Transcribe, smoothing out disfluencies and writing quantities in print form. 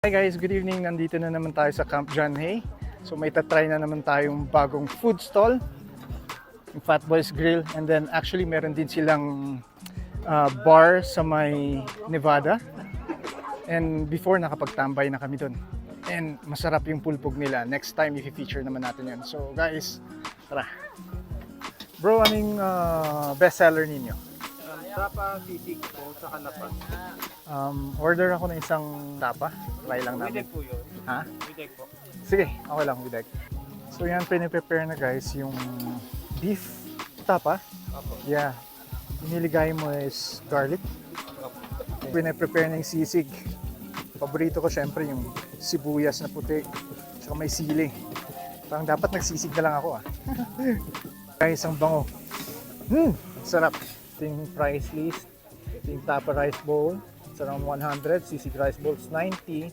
Hi guys, good evening. Nandito na naman tayo sa Camp John Hay. So may tatry na naman tayong bagong food stall, yung Fat Boys Grill. And then actually meron din silang bar sa may Nevada. And before nakapagtambay na kami doon. And masarap yung pulpog nila. Next time i-feature naman natin yan. So guys, tara. Bro, anong best seller ninyo? Tapa, sisig po, sa kanapan. Order ako ng isang tapa. Try lang With namin. egg po yun. Ha? With egg po. Sige, okay lang with egg. So yan, piniprepare na guys yung beef tapa. Opo. Yeah. Iniligay mo is garlic. Opo. Piniprepare na yung sisig. Paborito ko syempre yung sibuyas na puti. Tsaka may sili. Parang dapat nagsisig na lang ako ah. Guys, ang bango. Sarap. Ito yung price list. Ito yung tapa rice bowl. It's around 100. Sisig rice bowls 90.